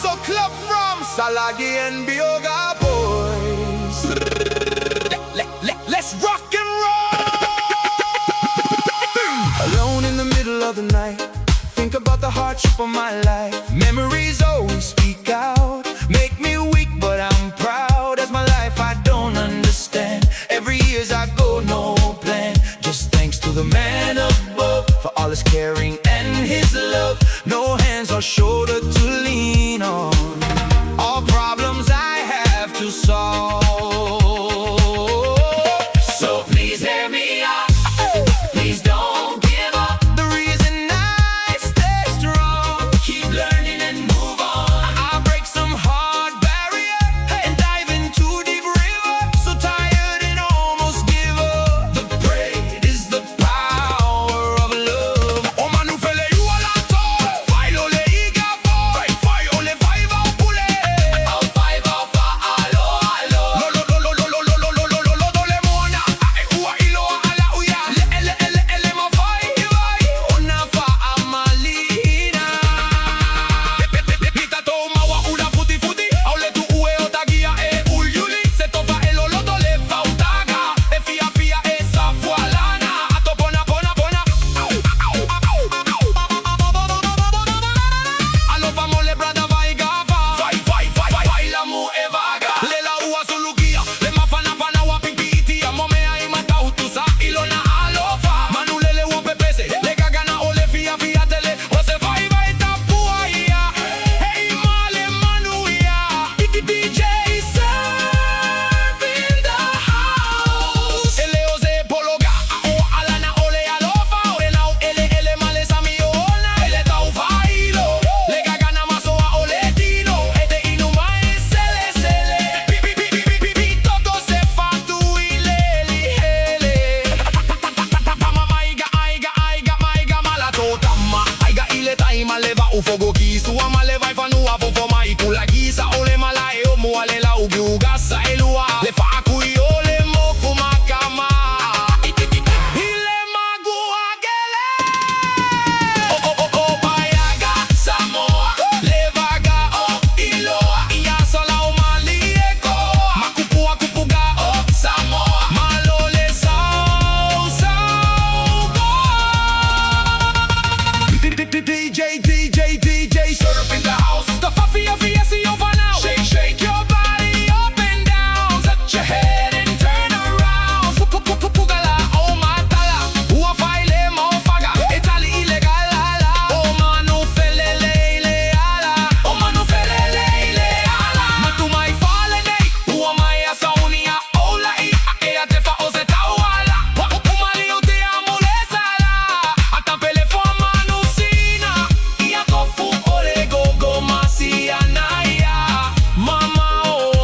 So club from Salagi and Bioga boys. Let's rock and roll. Alone in the middle of the night, think about the hardship of my life. Memories always speak out, make me weak but I'm proud. As my life I don't understand, every years I go no plan. Just thanks to the man above for all his caring and his love. No hands or shoulder to lean on, all problems I have to solve. So please hear me out, please don't give up. The reason I stay strong, keep learning and move on. I'll break some hard barrier and dive into deep river. So tired and almost give up. The braid is the power of love. Oh manu fele you all at all. File ole iga for. File ole five out pule. Out five out fa alo alo. Lo lo lo lo lo lo lo lo lo lo lo le mona. Ae ua ilo ala uya. Le ma fai vai. Ona fa amalina. Pita to mawa ula futi futi. Aule tu ue otagia e uljuli. Se tofa elo loto le fautaga. E fia fia e safualana. Ato pona pona pona. Alo famo le brada vai gava. Vai la mu e vaga. Le la ua sulugia. Le ma fana fana wa pipiti. Amo me ai mata utusa ilona alofa. Manu le wa pepese. Le gagana o le fia fia tele. O se vai tapua ia. Hey male manuia. DJ surf in the house. Ele oze pologa. O alana ole alofa. Ore now ele male samiona. Ele tau failo. Le gagana masoa ole tilo. Ete inuma e sele. Pi todo se fatu ileli hele. Maiga malato tamma. Aiga ile taima leva ufogo kisu. Ama leva ifanua fofo maikula gisa. Ole mala e omu ale la ugiugasa elua. Le faku i ole moku makama. Ile magu agele. Oh Bayaga Samoa. Levaga o iloa. Ia sola o malieko. Makupua kupuga o Samoa. Malo le sau go. DJ surf in the house. The fafia fia see over now. Shake your body up and down. Set your head and turn around. Pugala oh matala. Ua faile mo faga. Etali ilegal ala. Oh manu fele leile ala. Oh manu fele leile ala. Matu mai fale nei. Ua mai asaunia ola i. Ea te fa o se tauala. Umali o te amule sala. Atapele fo manu sina. Ia tofu ole gogo masia naia. Mama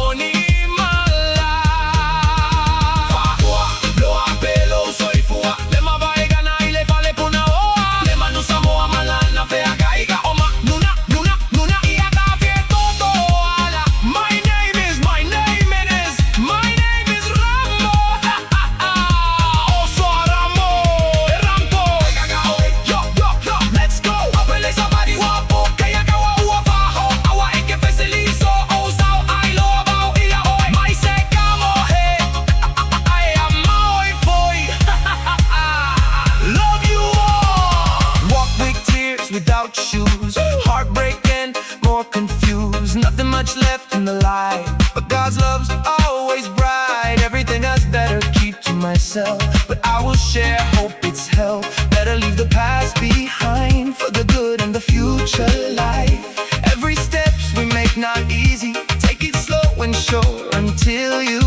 oni mala. Fahua bloa pelo soy fua. Le ma vai gana ile fale puna oa. Le manu samoa malana fea gaiga. Oma nuna ia ta fie toto ala. My name is Rambo. Oso Rambo. Rambo. Yo, let's go. Apele sabari wapo. Kaya kawa ua faho. Awa eke feseliso. Osao ailo abao ia oi. Mai se kamo he. Ai amoi foi. Love you all. Walk with tears without shoes. Heartbreak and more confused. Nothing much left in the light, but God's love's always bright. Everything that's better keep to myself, but I will share. Hope it's hell. Better leave the past behind for the good and the future life. Every steps we make not easy. Take it slow and sure until you